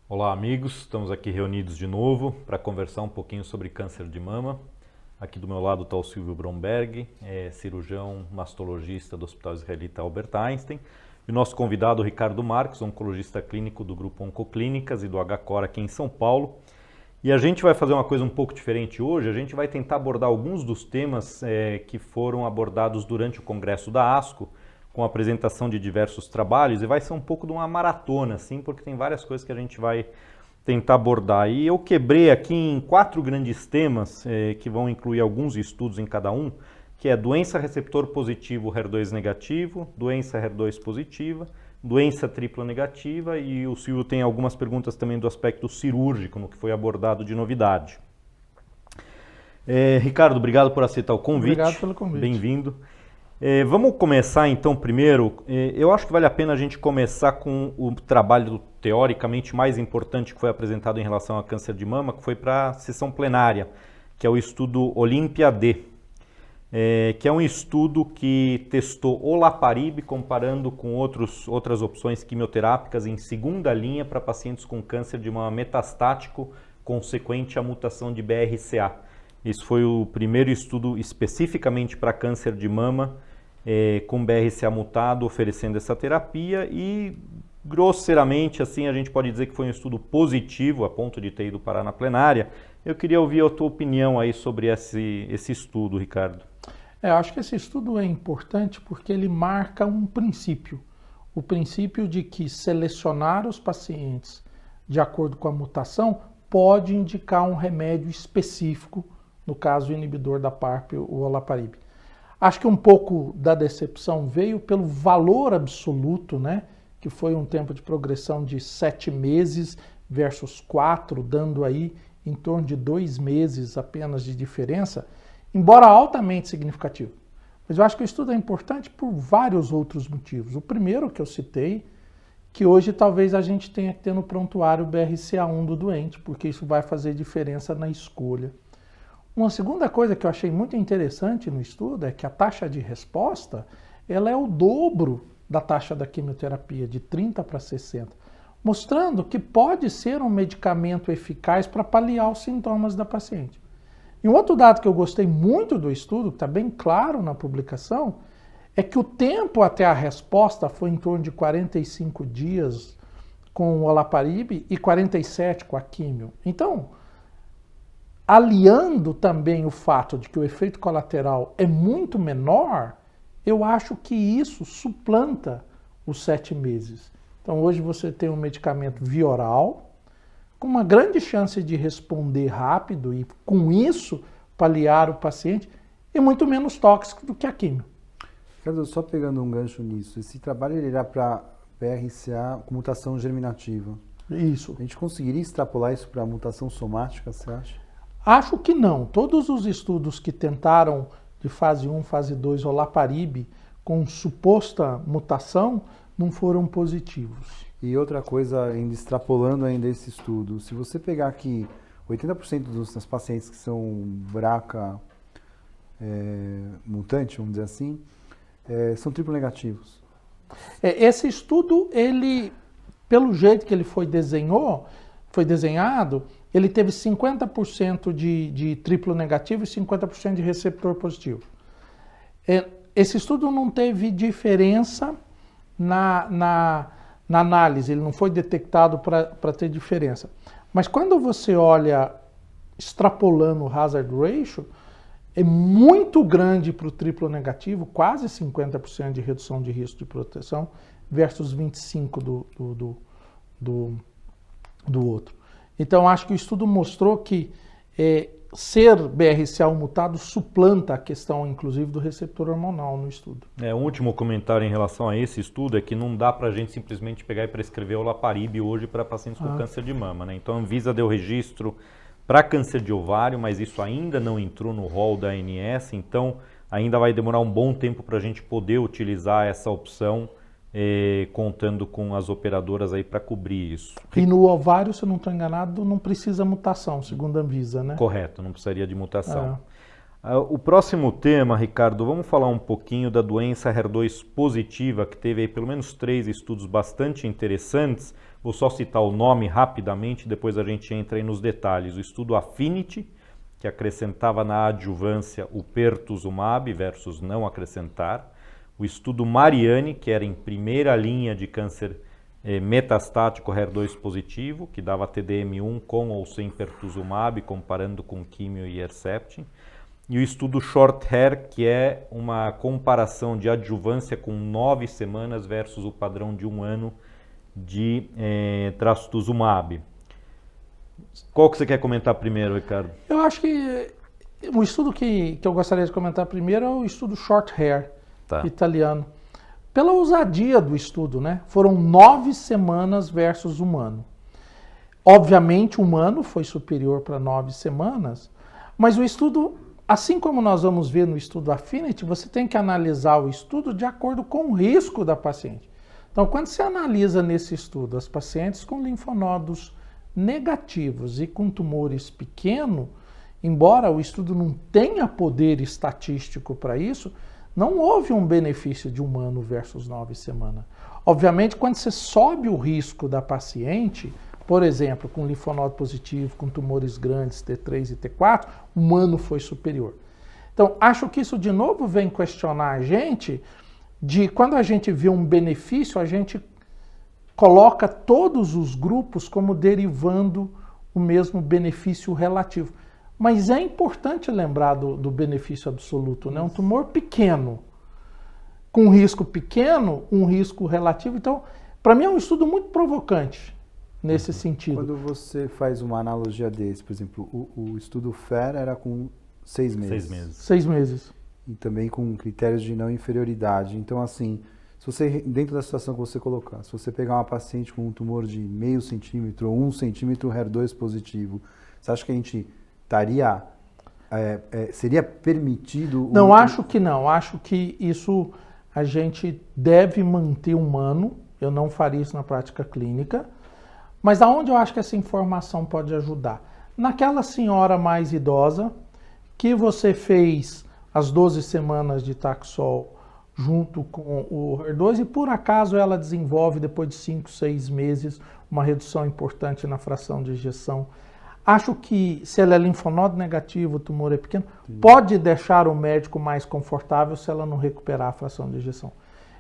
Olá amigos, estamos aqui reunidos de novo para conversar um pouquinho sobre câncer de mama. Aqui do meu lado está o Silvio Bromberg, cirurgião mastologista do Hospital Israelita Albert Einstein. E o nosso convidado, Ricardo Marques, oncologista clínico do Grupo Oncoclínicas e do HCOR aqui em São Paulo. E a gente vai fazer uma coisa um pouco diferente hoje, a gente vai tentar abordar alguns dos temas que foram abordados durante o congresso da ASCO, com a apresentação de diversos trabalhos, e vai ser um pouco de uma maratona, assim, porque tem várias coisas que a gente vai tentar abordar. E eu quebrei aqui em 4 grandes temas, que vão incluir alguns estudos em cada um, que é doença receptor positivo HER2 negativo, doença HER2 positiva, doença tripla negativa, e o Silvio tem algumas perguntas também do aspecto cirúrgico, no que foi abordado de novidade. Ricardo, obrigado por aceitar o convite. Obrigado pelo convite. Bem-vindo. Vamos começar então primeiro, eu acho que vale a pena a gente começar com o trabalho teoricamente mais importante que foi apresentado em relação a câncer de mama, que foi para a sessão plenária, que é o estudo Olympia-D, que é um estudo que testou olaparib comparando com outras opções quimioterápicas em segunda linha para pacientes com câncer de mama metastático consequente à mutação de BRCA. Esse foi o primeiro estudo especificamente para câncer de mama com BRCA mutado oferecendo essa terapia e, grosseiramente, assim, a gente pode dizer que foi um estudo positivo, a ponto de ter ido parar na plenária. Eu queria ouvir a tua opinião aí sobre esse estudo, Ricardo. Acho que esse estudo é importante porque ele marca um princípio. O princípio de que selecionar os pacientes de acordo com a mutação pode indicar um remédio específico, no caso o inibidor da PARP, o olaparib. Acho que um pouco da decepção veio pelo valor absoluto, né? Que foi um tempo de progressão de 7 meses versus 4, dando aí em torno de 2 meses apenas de diferença, embora altamente significativo. Mas eu acho que o estudo é importante por vários outros motivos. O primeiro que eu citei, que hoje talvez a gente tenha que ter no prontuário o BRCA1 do doente, porque isso vai fazer diferença na escolha. Uma segunda coisa que eu achei muito interessante no estudo é que a taxa de resposta ela é o dobro da taxa da quimioterapia, de 30 para 60, mostrando que pode ser um medicamento eficaz para paliar os sintomas da paciente. E um outro dado que eu gostei muito do estudo, que está bem claro na publicação, é que o tempo até a resposta foi em torno de 45 dias com o olaparib e 47 com a químio. Então, aliando também o fato de que o efeito colateral é muito menor, eu acho que isso suplanta os 7 meses. Então hoje você tem um medicamento via oral, com uma grande chance de responder rápido e com isso paliar o paciente, e muito menos tóxico do que a quimio. Ricardo, só pegando um gancho nisso, esse trabalho ele irá para BRCA com mutação germinativa. Isso. A gente conseguiria extrapolar isso para a mutação somática, você acha? Acho que não. Todos os estudos que tentaram de fase 1, fase 2, olaparib com suposta mutação não foram positivos. E outra coisa, ainda extrapolando ainda esse estudo, se você pegar aqui 80% dos pacientes que são BRCA mutante, vamos dizer assim, são triplo negativos. Esse estudo, ele, pelo jeito que ele foi desenhado, ele teve 50% de triplo negativo e 50% de receptor positivo. Esse estudo não teve diferença na análise, ele não foi detectado para ter diferença. Mas quando você olha extrapolando o hazard ratio, é muito grande para o triplo negativo, quase 50% de redução de risco de proteção, versus 25% do outro. Então, acho que o estudo mostrou que ser BRCA1 mutado suplanta a questão, inclusive, do receptor hormonal no estudo. Um último comentário em relação a esse estudo é que não dá para a gente simplesmente pegar e prescrever olaparib hoje para pacientes com câncer de mama, né? Então, a Anvisa deu registro para câncer de ovário, mas isso ainda não entrou no rol da ANS, então ainda vai demorar um bom tempo para a gente poder utilizar essa opção, contando com as operadoras aí para cobrir isso. E no ovário, se eu não estou enganado, não precisa mutação, segundo a Anvisa, né? Correto, não precisaria de mutação. O próximo tema, Ricardo, vamos falar um pouquinho da doença HER2 positiva, que teve aí pelo menos 3 estudos bastante interessantes. Vou só citar o nome rapidamente, depois a gente entra aí nos detalhes. O estudo Affinity, que acrescentava na adjuvância o pertuzumab versus não acrescentar. O estudo Marianne, que era em primeira linha de câncer metastático HER2 positivo, que dava TDM1 com ou sem pertuzumab, comparando com quimio e Herceptin. E o estudo Short Hair, que é uma comparação de adjuvância com 9 semanas versus o padrão de 1 ano de trastuzumab. Qual que você quer comentar primeiro, Ricardo? Eu acho que o estudo que eu gostaria de comentar primeiro é o estudo Short Hair, italiano. Pela ousadia do estudo, né? Foram 9 semanas versus 1 ano. Obviamente, 1 ano foi superior para 9 semanas, mas o estudo, assim como nós vamos ver no estudo Affinity, você tem que analisar o estudo de acordo com o risco da paciente. Então, quando você analisa nesse estudo as pacientes com linfonodos negativos e com tumores pequenos, embora o estudo não tenha poder estatístico para isso, não houve um benefício de 1 ano versus 9 semanas. Obviamente, quando você sobe o risco da paciente, por exemplo, com linfonodo positivo, com tumores grandes, T3 e T4, 1 ano foi superior. Então, acho que isso de novo vem questionar a gente de quando a gente vê um benefício, a gente coloca todos os grupos como derivando o mesmo benefício relativo. Mas é importante lembrar do benefício absoluto, né? Um tumor pequeno, com risco pequeno, um risco relativo. Então, para mim é um estudo muito provocante nesse sentido. Quando você faz uma analogia desse, por exemplo, o estudo FAIR era com 6 meses. 6 meses. 6 meses. E também com critérios de não inferioridade. Então, assim, se você, dentro da situação que você colocar, se você pegar uma paciente com um tumor de 0,5 centímetro ou 1 centímetro HER2 positivo, você acha que a gente estaria, seria permitido... Não, acho que não. Acho que isso a gente deve manter humano. Eu não faria isso na prática clínica. Mas aonde eu acho que essa informação pode ajudar? Naquela senhora mais idosa, que você fez as 12 semanas de Taxol junto com o HER2 e por acaso ela desenvolve depois de 5, 6 meses uma redução importante na fração de ejeção. Acho que se ela é linfonodo negativo, o tumor é pequeno, pode deixar o médico mais confortável se ela não recuperar a fração de ejeção.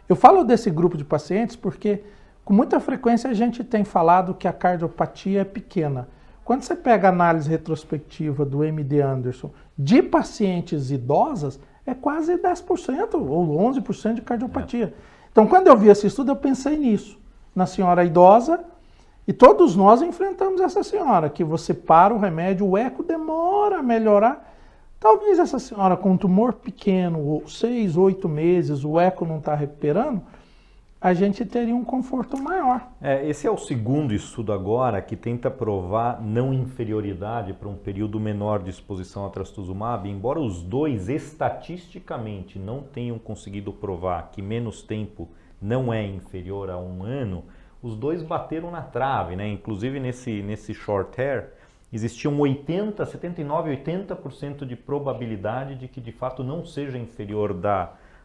Eu falo desse grupo de pacientes porque com muita frequência a gente tem falado que a cardiopatia é pequena. Quando você pega a análise retrospectiva do MD Anderson de pacientes idosas, é quase 10% ou 11% de cardiopatia. Então, quando eu vi esse estudo, eu pensei nisso, na senhora idosa, e todos nós enfrentamos essa senhora, que você para o remédio, o eco demora a melhorar. Talvez essa senhora com um tumor pequeno, 6, 8 meses, o eco não está recuperando, a gente teria um conforto maior. Esse é o segundo estudo agora que tenta provar não inferioridade para um período menor de exposição a trastuzumab, embora os dois estatisticamente não tenham conseguido provar que menos tempo não é inferior a 1 ano, os dois bateram na trave, né? Inclusive nesse Short Hair existiam 79, 80% de probabilidade de que de fato não seja inferior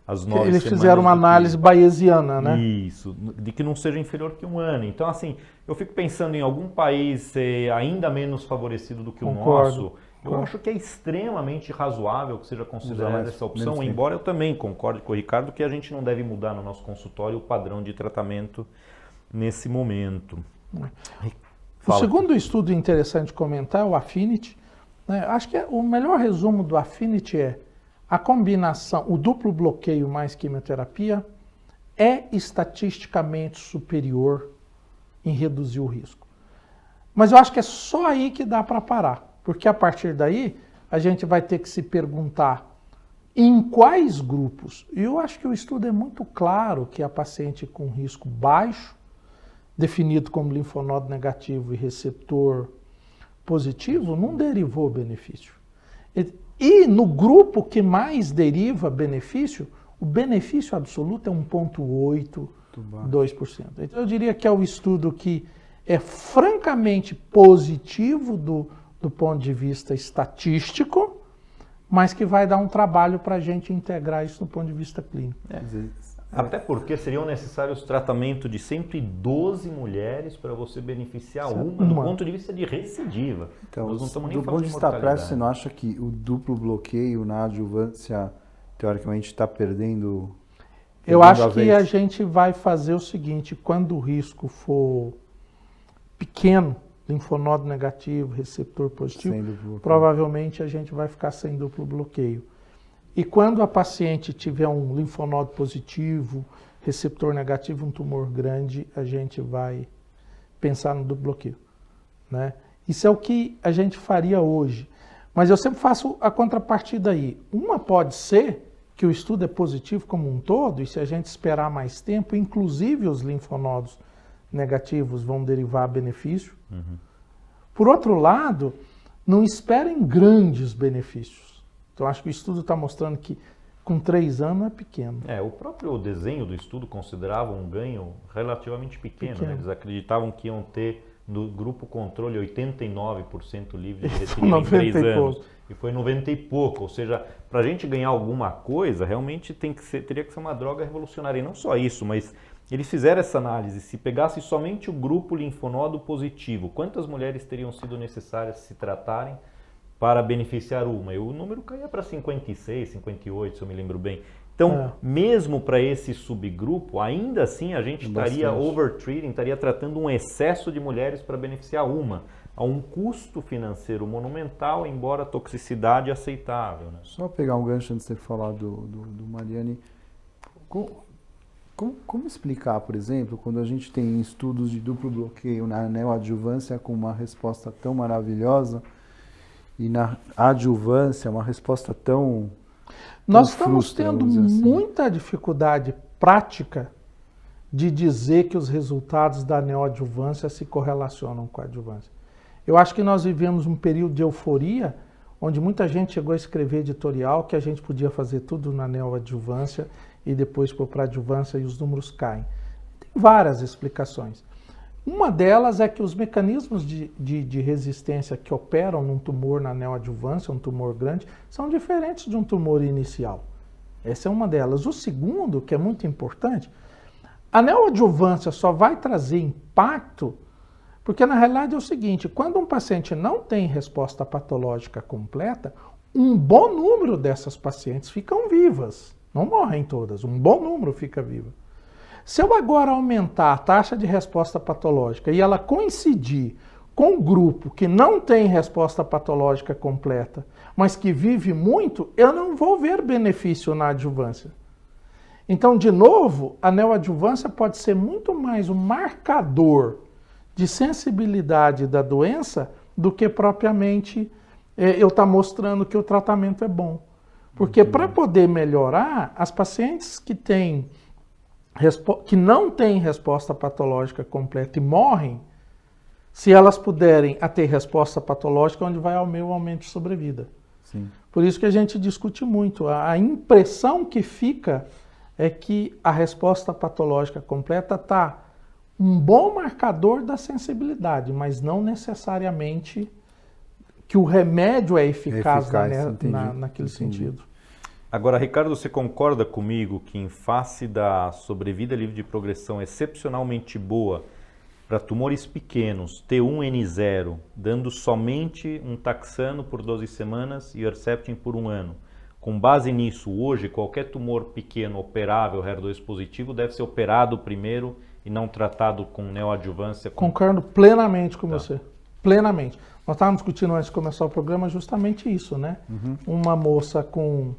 às 9 semanas. Eles fizeram uma análise bayesiana, né? Isso, de que não seja inferior que 1 ano. Então, assim, eu fico pensando em algum país ser ainda menos favorecido do que o nosso. Eu acho que é extremamente razoável que seja considerada essa opção, embora eu também concorde com o Ricardo que a gente não deve mudar no nosso consultório o padrão de tratamento nesse momento. O segundo estudo interessante de comentar é o Affinity. Né? Acho que o melhor resumo do Affinity é a combinação, o duplo bloqueio mais quimioterapia é estatisticamente superior em reduzir o risco. Mas eu acho que é só aí que dá para parar, porque a partir daí a gente vai ter que se perguntar em quais grupos. E eu acho que o estudo é muito claro que a paciente com risco baixo, definido como linfonodo negativo e receptor positivo, não derivou benefício. E no grupo que mais deriva benefício, o benefício absoluto é 1,8%, 2%. Então eu diria que é o estudo que é francamente positivo do ponto de vista estatístico, mas que vai dar um trabalho para a gente integrar isso do ponto de vista clínico. Até porque seriam necessários tratamento de sempre 12 mulheres para você beneficiar uma, do ponto de vista de recidiva. Então, nós não estamos nem do falando ponto de de vista prático, mortalidade. você não acha que o duplo bloqueio na adjuvância, teoricamente, está perdendo? Eu acho que a gente vai fazer o seguinte, quando o risco for pequeno, linfonodo negativo, receptor positivo, provavelmente a gente vai ficar sem duplo bloqueio. E quando a paciente tiver um linfonodo positivo, receptor negativo, um tumor grande, a gente vai pensar no duplo bloqueio, né? Isso é o que a gente faria hoje. Mas eu sempre faço a contrapartida aí. Uma pode ser que o estudo é positivo como um todo, e se a gente esperar mais tempo, inclusive os linfonodos negativos vão derivar benefício. Por outro lado, não esperem grandes benefícios. Então, acho que o estudo está mostrando que com 3 anos é pequeno. O próprio desenho do estudo considerava um ganho relativamente pequeno. Né? Eles acreditavam que iam ter no grupo controle 89% livre de recidiva em 3 anos. E foi 90 e pouco. Ou seja, para a gente ganhar alguma coisa, realmente teria que ser uma droga revolucionária. E não só isso, mas eles fizeram essa análise. Se pegasse somente o grupo linfonodo positivo, quantas mulheres teriam sido necessárias se tratarem para beneficiar uma? E o número caía para 56, 58, se eu me lembro bem. Então, mesmo para esse subgrupo, ainda assim a gente estaria overtreating, estaria tratando um excesso de mulheres para beneficiar uma, a um custo financeiro monumental, embora a toxicidade aceitável. Né? Só pegar um gancho antes de você falar do Mariane. Como explicar, por exemplo, quando a gente tem estudos de duplo bloqueio na neoadjuvância com uma resposta tão maravilhosa, e na adjuvância, uma resposta tão Nós estamos tendo muita dificuldade prática de dizer que os resultados da neoadjuvância se correlacionam com a adjuvância. Eu acho que nós vivemos um período de euforia, onde muita gente chegou a escrever editorial que a gente podia fazer tudo na neoadjuvância e depois pôr para a adjuvância e os números caem. Tem várias explicações. Uma delas é que os mecanismos de resistência que operam num tumor na neoadjuvância, um tumor grande, são diferentes de um tumor inicial. Essa é uma delas. O segundo, que é muito importante, a neoadjuvância só vai trazer impacto porque, na realidade, é o seguinte, quando um paciente não tem resposta patológica completa, um bom número dessas pacientes ficam vivas. Não morrem todas, um bom número fica viva. Se eu agora aumentar a taxa de resposta patológica e ela coincidir com um grupo que não tem resposta patológica completa, mas que vive muito, eu não vou ver benefício na adjuvância. Então, de novo, a neoadjuvância pode ser muito mais um marcador de sensibilidade da doença do que propriamente eu estar mostrando que o tratamento é bom. Porque para poder melhorar, as pacientes que não têm resposta patológica completa e morrem, se elas puderem ter resposta patológica, onde vai o meu aumento de sobrevida. Sim. Por isso que a gente discute muito. A impressão que fica é que a resposta patológica completa está um bom marcador da sensibilidade, mas não necessariamente que o remédio é eficaz, naquele sentido. Agora, Ricardo, você concorda comigo que em face da sobrevida livre de progressão excepcionalmente boa para tumores pequenos, T1N0, dando somente um taxano por 12 semanas e Herceptin por 1 ano, com base nisso, hoje, qualquer tumor pequeno operável, HER2 positivo, deve ser operado primeiro e não tratado com neoadjuvância? Concordo plenamente com você. Plenamente. Nós estávamos discutindo antes de começar o programa justamente isso, né? Uma moça com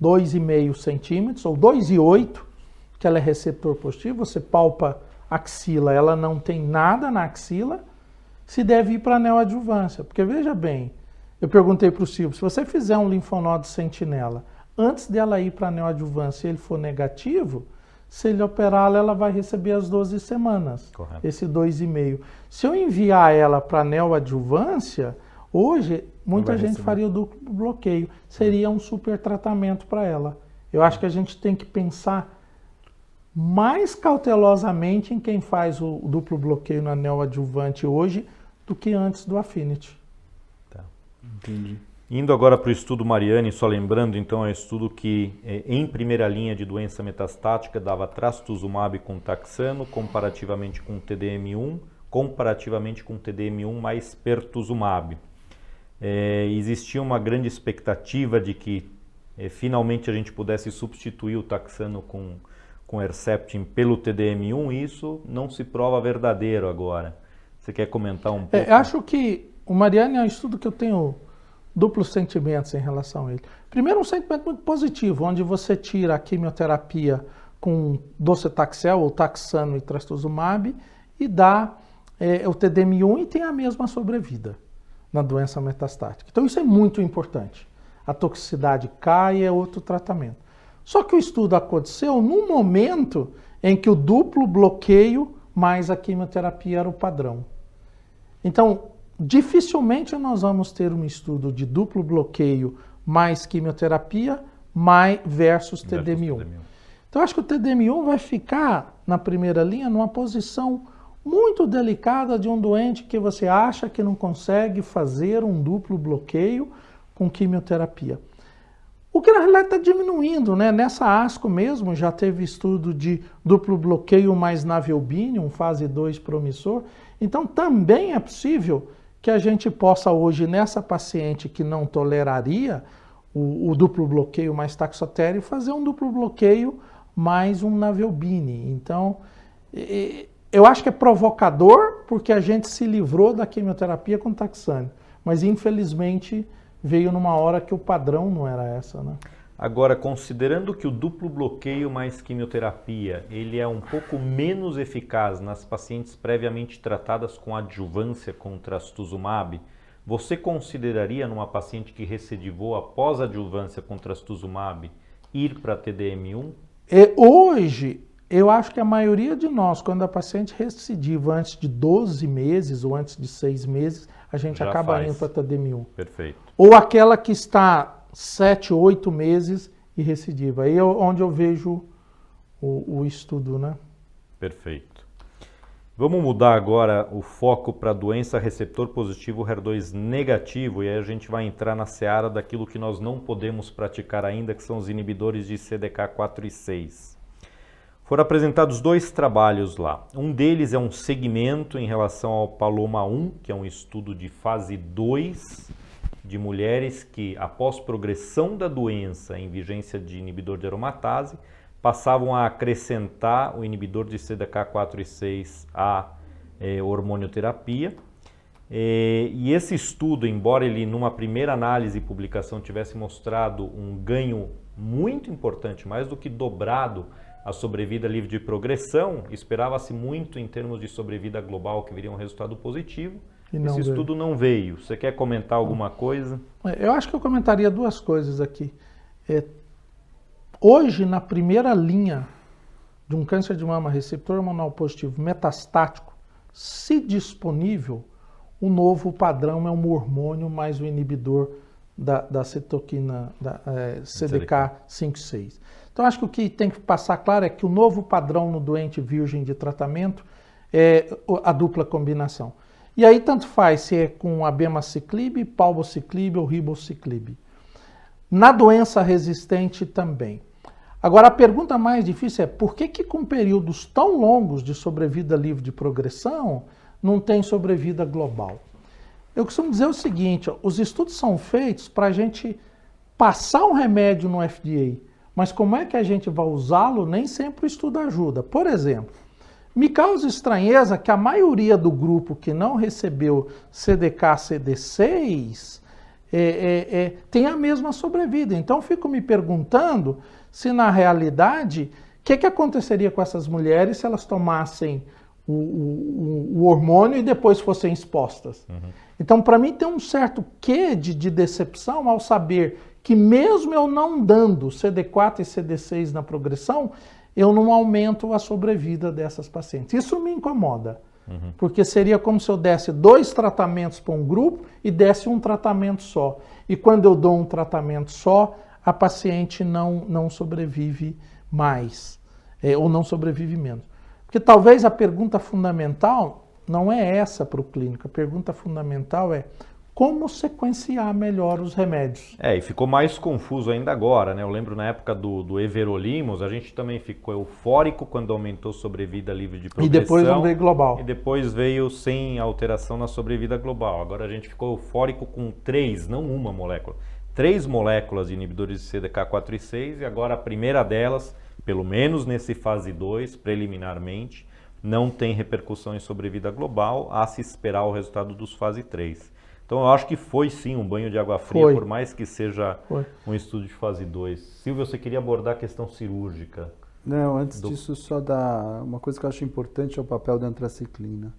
2,5 centímetros, ou 2,8, que ela é receptor positivo, você palpa a axila, ela não tem nada na axila, se deve ir para a neoadjuvância. Porque veja bem, eu perguntei para o Silvio, se você fizer um linfonodo sentinela, antes dela ir para a neoadjuvância e ele for negativo, se ele operá-la, ela vai receber as 12 semanas, correto, esse 2,5. Se eu enviar ela para a neoadjuvância, hoje muita gente faria o duplo bloqueio. Seria um super tratamento para ela. Eu acho que a gente tem que pensar mais cautelosamente em quem faz o duplo bloqueio no anel adjuvante hoje do que antes do Affinity. Tá. Entendi. Indo agora para o estudo Mariani, só lembrando, então, é um estudo que, em primeira linha de doença metastática, dava trastuzumab com taxano, comparativamente com TDM1, comparativamente com TDM1 mais pertuzumab. Existia uma grande expectativa de que, finalmente, a gente pudesse substituir o taxano com Herceptin pelo TDM1, e isso não se prova verdadeiro agora. Você quer comentar um pouco? Acho que o Mariani é um estudo que eu tenho duplos sentimentos em relação a ele. Primeiro, um sentimento muito positivo, onde você tira a quimioterapia com docetaxel ou taxano e trastuzumab e dá o TDM1 e tem a mesma sobrevida na doença metastática. Então isso é muito importante. A toxicidade cai, é outro tratamento. Só que o estudo aconteceu num momento em que o duplo bloqueio mais a quimioterapia era o padrão. Então, dificilmente nós vamos ter um estudo de duplo bloqueio mais quimioterapia versus TDM1. Então, acho que o TDM1 vai ficar na primeira linha numa posição muito delicada de um doente que você acha que não consegue fazer um duplo bloqueio com quimioterapia. O que na realidade está diminuindo, né? Nessa ASCO mesmo já teve estudo de duplo bloqueio mais naviobine, fase 2 promissor. Então também é possível que a gente possa hoje, nessa paciente que não toleraria o duplo bloqueio mais taxotere, fazer um duplo bloqueio mais um naviobine. Então, eu acho que é provocador porque a gente se livrou da quimioterapia com taxane, mas infelizmente veio numa hora que o padrão não era essa, né? Agora, considerando que o duplo bloqueio mais quimioterapia, ele é um pouco menos eficaz nas pacientes previamente tratadas com adjuvância com trastuzumab, você consideraria numa paciente que recidivou após adjuvância com trastuzumab ir para TDM1? Hoje, eu acho que a maioria de nós, quando a paciente recidiva antes de 12 meses ou antes de 6 meses, a gente já acaba faz. indo para TDM1. Perfeito. Ou aquela que está 7, 8 meses e recidiva. Aí é onde eu vejo o estudo, né? Perfeito. Vamos mudar agora o foco para a doença receptor positivo HER2 negativo, e aí a gente vai entrar na seara daquilo que nós não podemos praticar ainda, que são os inibidores de CDK4 e 6. Foram apresentados 2 trabalhos lá. Um deles é um segmento em relação ao PALOMA-1, que é um estudo de fase 2, de mulheres que, após progressão da doença em vigência de inibidor de aromatase, passavam a acrescentar o inibidor de CDK4 e 6 à hormonioterapia. E esse estudo, embora ele numa primeira análise e publicação tivesse mostrado um ganho muito importante, mais do que dobrado a sobrevida livre de progressão, esperava-se muito em termos de sobrevida global que viria um resultado positivo. Esse estudo não veio. Você quer comentar alguma coisa? Eu acho que eu comentaria 2 coisas aqui. Hoje, na primeira linha de um câncer de mama receptor hormonal positivo metastático, se disponível, o novo padrão é um hormônio mais o inibidor da citoquina, da CDK5/6. Então, acho que o que tem que passar claro é que o novo padrão no doente virgem de tratamento é a dupla combinação. E aí tanto faz se é com abemaciclib, palbociclib ou ribociclib. Na doença resistente também. Agora a pergunta mais difícil é por que com períodos tão longos de sobrevida livre de progressão não tem sobrevida global? Eu costumo dizer o seguinte, os estudos são feitos para a gente passar um remédio no FDA, mas como é que a gente vai usá-lo, nem sempre o estudo ajuda. Por exemplo, me causa estranheza que a maioria do grupo que não recebeu CDK-CD6 tem a mesma sobrevida. Então, fico me perguntando se, na realidade, o que aconteceria com essas mulheres se elas tomassem o hormônio e depois fossem expostas. Uhum. Então, para mim, tem um certo quê de decepção ao saber que mesmo eu não dando CD4 e CD6 na progressão, eu não aumento a sobrevida dessas pacientes. Isso me incomoda. Porque seria como se eu desse 2 tratamentos para um grupo e desse um tratamento só. E quando eu dou um tratamento só, a paciente não sobrevive mais, ou não sobrevive menos. Porque talvez a pergunta fundamental não é essa para o clínico. A pergunta fundamental é como sequenciar melhor os remédios. E ficou mais confuso ainda agora, né? Eu lembro na época do Everolimus, a gente também ficou eufórico quando aumentou sobrevida livre de progressão. E depois não veio global. E depois veio sem alteração na sobrevida global. Agora a gente ficou eufórico com 3, não uma molécula. 3 moléculas de inibidores de CDK4 e 6 e agora a primeira delas, pelo menos nesse fase 2, preliminarmente, não tem repercussão em sobrevida global, a se esperar o resultado dos fase 3. Então eu acho que foi sim um banho de água fria, por mais que seja um estudo de fase 2. Silvio, você queria abordar a questão cirúrgica? Não, antes disso só dá uma coisa que eu acho importante é o papel da antraciclina.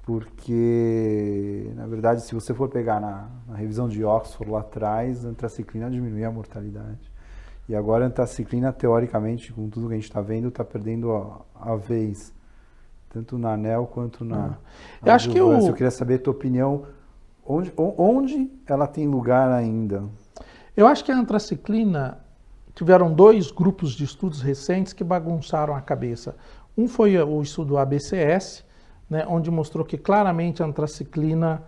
Porque, na verdade, se você for pegar na revisão de Oxford lá atrás, a antraciclina diminuía a mortalidade. E agora a antraciclina, teoricamente, com tudo que a gente está vendo, está perdendo a vez. Tanto na ANEL quanto na eu acho que eu queria saber a tua opinião. Onde ela tem lugar ainda? Eu acho que a antraciclina, tiveram 2 grupos de estudos recentes que bagunçaram a cabeça. Um foi o estudo ABCS, né, onde mostrou que claramente a antraciclina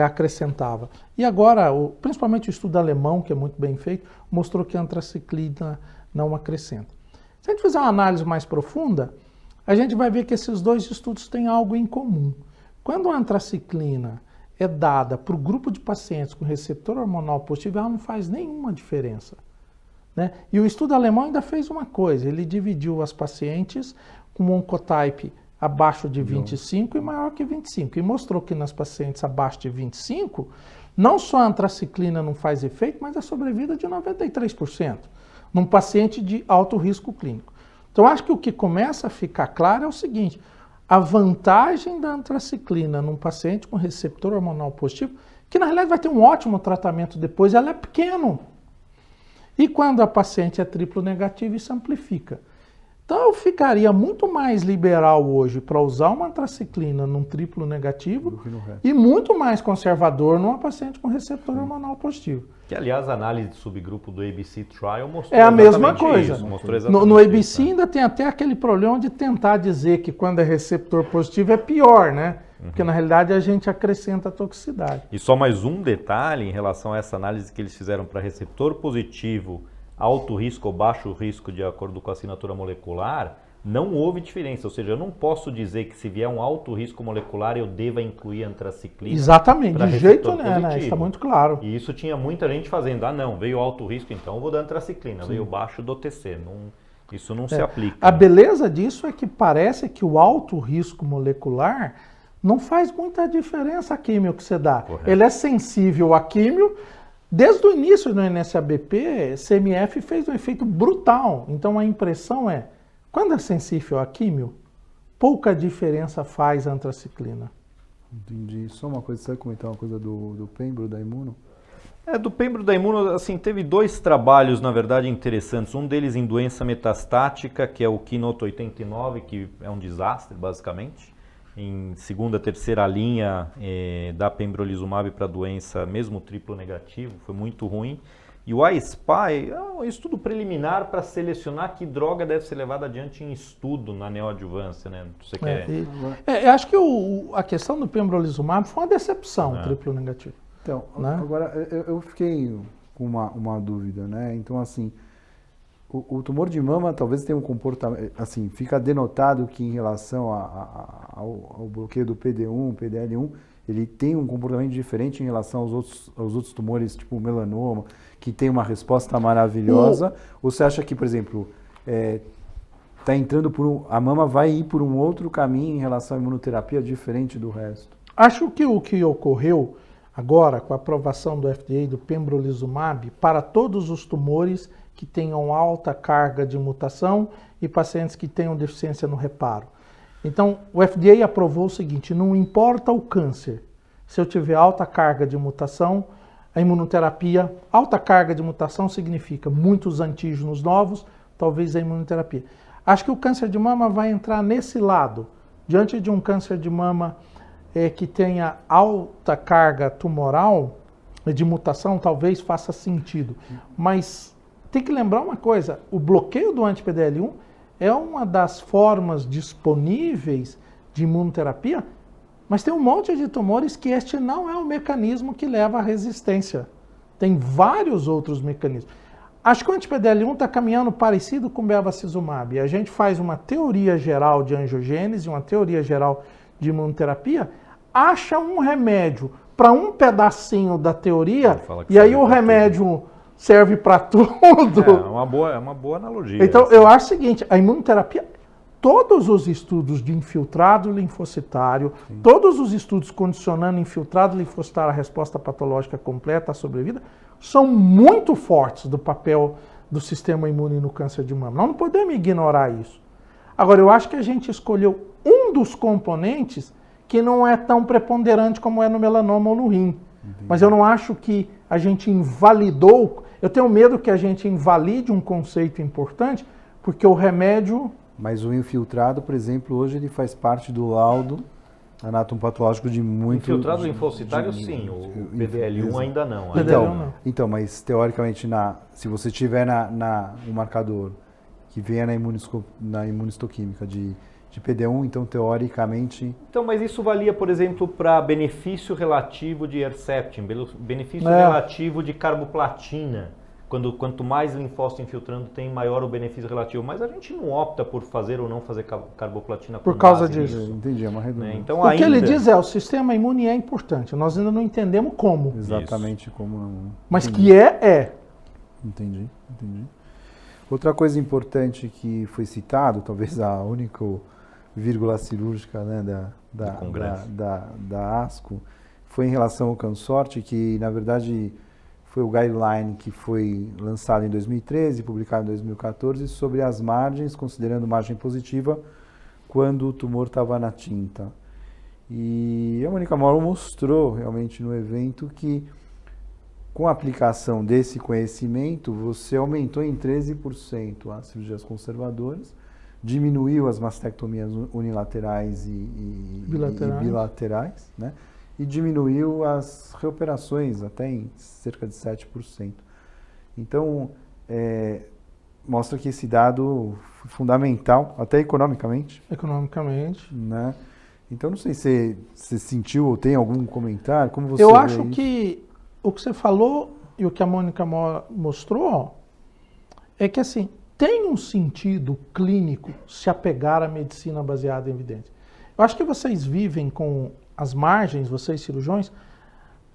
acrescentava. E agora, principalmente o estudo alemão, que é muito bem feito, mostrou que a antraciclina não acrescenta. Se a gente fizer uma análise mais profunda, a gente vai ver que esses 2 estudos têm algo em comum. Quando a antraciclina é dada para o grupo de pacientes com receptor hormonal positivo, ela não faz nenhuma diferença, né? E o estudo alemão ainda fez uma coisa, ele dividiu as pacientes com oncotype abaixo de 25 e maior que 25, e mostrou que nas pacientes abaixo de 25, não só a antraciclina não faz efeito, mas a sobrevida de 93%, num paciente de alto risco clínico. Então, acho que o que começa a ficar claro é o seguinte: a vantagem da antraciclina num paciente com receptor hormonal positivo, que na realidade vai ter um ótimo tratamento depois, ela é pequeno. E quando a paciente é triplo negativa, isso amplifica. Então eu ficaria muito mais liberal hoje para usar uma antraciclina num triplo negativo e muito mais conservador numa paciente com receptor hormonal positivo. Que, aliás, a análise de subgrupo do ABC Trial mostrou a mesma coisa. Isso, mostrou exatamente no ABC isso, né? ainda tem até aquele problema de tentar dizer que quando é receptor positivo é pior, né? Porque na realidade a gente acrescenta toxicidade. E só mais um detalhe em relação a essa análise que eles fizeram para receptor positivo, alto risco ou baixo risco de acordo com a assinatura molecular, não houve diferença. Ou seja, eu não posso dizer que se vier um alto risco molecular eu deva incluir antraciclina. Exatamente, de jeito nenhum, né? Está muito claro. E isso tinha muita gente fazendo, não, veio alto risco, então eu vou dar antraciclina, veio baixo do TC. Isso não se aplica. A beleza disso é que parece que o alto risco molecular não faz muita diferença a químio que você dá. Correto. Ele é sensível à químio. Desde o início do NSABP, CMF fez um efeito brutal. Então a impressão é, quando é sensível à químio, pouca diferença faz a antraciclina. Entendi. Só uma coisa, você vai comentar uma coisa do Pembro, da Imuno? Do Pembro da Imuno, assim, teve 2 trabalhos, na verdade, interessantes. Um deles em doença metastática, que é o Keynote 89, que é um desastre, basicamente. Em segunda, terceira linha da pembrolizumab para doença, mesmo triplo negativo, foi muito ruim. E o iSpy é um estudo preliminar para selecionar que droga deve ser levada adiante em estudo na neoadjuvância, né? Você quer... eu acho que a questão do pembrolizumab foi uma decepção, triplo negativo. Então, né? Agora, eu fiquei com uma dúvida, né? Então, assim, o tumor de mama talvez tenha um comportamento, assim, fica denotado que em relação ao bloqueio do PD1, PDL1, ele tem um comportamento diferente em relação aos outros tumores, tipo o melanoma, que tem uma resposta maravilhosa. Ou você acha que, por exemplo, tá entrando a mama vai ir por um outro caminho em relação à imunoterapia diferente do resto? Acho que o que ocorreu agora com a aprovação do FDA do pembrolizumab para todos os tumores que tenham alta carga de mutação e pacientes que tenham deficiência no reparo. Então, o FDA aprovou o seguinte: não importa o câncer, se eu tiver alta carga de mutação, a imunoterapia, alta carga de mutação significa muitos antígenos novos, talvez a imunoterapia. Acho que o câncer de mama vai entrar nesse lado, diante de um câncer de mama que tenha alta carga tumoral, de mutação, talvez faça sentido. Mas tem que lembrar uma coisa, o bloqueio do anti-PDL1 é uma das formas disponíveis de imunoterapia, mas tem um monte de tumores que este não é o mecanismo que leva à resistência. Tem vários outros mecanismos. Acho que o anti-PDL1 está caminhando parecido com o bevacizumab. A gente faz uma teoria geral de angiogênese, uma teoria geral de imunoterapia, acha um remédio para um pedacinho da teoria, e aí o remédio serve para tudo. É uma boa analogia. Então, eu acho o seguinte, a imunoterapia, todos os estudos de infiltrado linfocitário, todos os estudos condicionando infiltrado linfocitário à resposta patológica completa, à sobrevida, são muito fortes do papel do sistema imune no câncer de mama. Nós não podemos ignorar isso. Agora, eu acho que a gente escolheu um dos componentes que não é tão preponderante como é no melanoma ou no rim. Mas eu não acho que a gente invalidou, eu tenho medo que a gente invalide um conceito importante, porque o remédio... Mas o infiltrado, por exemplo, hoje ele faz parte do laudo anatomopatológico de muito... Infiltrado linfocitário, sim. O PDL1 ainda não. Então, mas teoricamente, se você tiver um marcador que venha na imunistoquímica de PD1, então teoricamente... Então, mas isso valia, por exemplo, para benefício relativo de Herceptin, benefício relativo de carboplatina. Quanto mais linfócito infiltrando tem, maior o benefício relativo. Mas a gente não opta por fazer ou não fazer carboplatina por causa disso. Entendi, é uma redundância. Então, o que ele diz é, o sistema imune é importante, nós ainda não entendemos como. Exatamente como... Mas que é. Entendi. Outra coisa importante que foi citado, talvez a única vírgula cirúrgica, né, da ASCO, foi em relação ao Consorte, que na verdade foi o guideline que foi lançado em 2013, publicado em 2014, sobre as margens, considerando margem positiva, quando o tumor estava na tinta. E a Mônica Moro mostrou realmente no evento que, com a aplicação desse conhecimento, você aumentou em 13% as cirurgias conservadoras, diminuiu as mastectomias unilaterais e bilaterais, né? E diminuiu as reoperações até em cerca de 7%. Então, mostra que esse dado é fundamental, até economicamente. Né? Então, não sei se você sentiu ou tem algum comentário, como você Eu vê acho isso? que o que você falou e o que a Mônica mostrou é que, assim, tem um sentido clínico se apegar à medicina baseada em evidência. Eu acho que vocês vivem com as margens, vocês cirurgiões,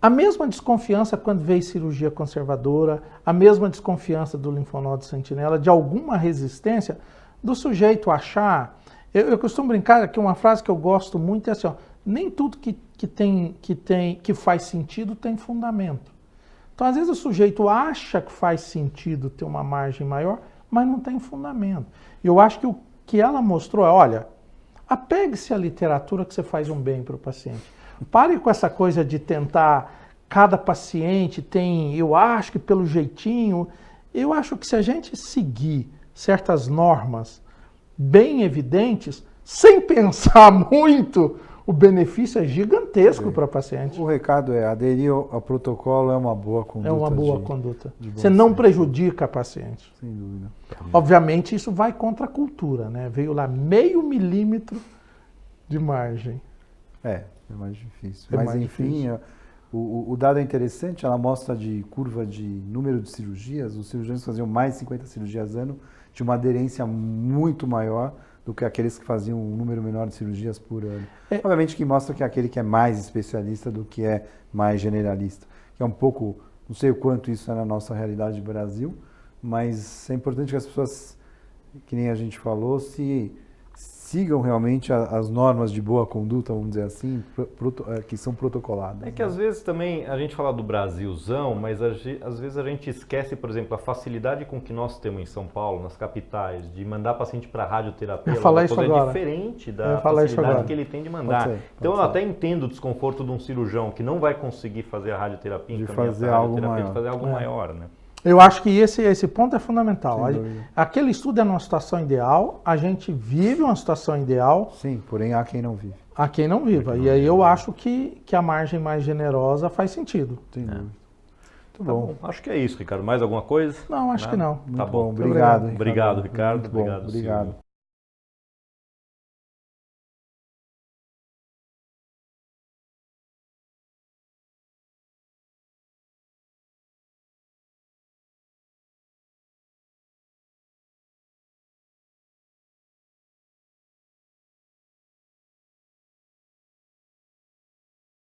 a mesma desconfiança quando vê cirurgia conservadora, a mesma desconfiança do linfonodo sentinela, de alguma resistência do sujeito achar... Eu costumo brincar que uma frase que eu gosto muito é assim, ó, nem tudo que faz sentido tem fundamento. Então, às vezes o sujeito acha que faz sentido ter uma margem maior, mas não tem fundamento. E eu acho que o que ela mostrou é, olha, apegue-se à literatura que você faz um bem para o paciente. Pare com essa coisa de tentar, cada paciente tem, eu acho que pelo jeitinho, eu acho que se a gente seguir certas normas bem evidentes, sem pensar muito, o benefício é gigantesco para o paciente. O recado é, aderir ao protocolo é uma boa conduta. É uma boa conduta. Você não prejudica a paciente. Sem dúvida. Obviamente isso vai contra a cultura, né? Veio lá meio milímetro de margem. É mais difícil. Mas enfim, o dado é interessante, ela mostra de curva de número de cirurgias, os cirurgiões que faziam mais de 50 cirurgias ano tinham uma aderência muito maior do que aqueles que faziam um número menor de cirurgias por ano. Obviamente que mostra que é aquele que é mais especialista do que é mais generalista. Que é um pouco, não sei o quanto isso é na nossa realidade do Brasil, mas é importante que as pessoas, que nem a gente falou, sigam realmente as normas de boa conduta, vamos dizer assim, que são protocoladas. É que às vezes também a gente fala do Brasilzão, mas às vezes a gente esquece, por exemplo, a facilidade com que nós temos em São Paulo, nas capitais, de mandar paciente para radioterapia, é diferente da facilidade que ele tem de mandar. Então eu até entendo o desconforto de um cirurgião que não vai conseguir fazer a radioterapia, de fazer algo maior, maior, né? Eu acho que esse ponto é fundamental. Sem dúvida. Aquele estudo é numa situação ideal, a gente vive uma situação ideal, Sim, porém há quem não vive. a quem não viva. E aí eu acho que a margem mais generosa faz sentido. Sem dúvida. Muito Tá bom. bom, acho que é isso, Ricardo. Mais alguma coisa? Não, acho que não. Muito Tá bom. bom. Obrigado. Obrigado, Ricardo. Muito bom. Obrigado, Obrigado. Silvio.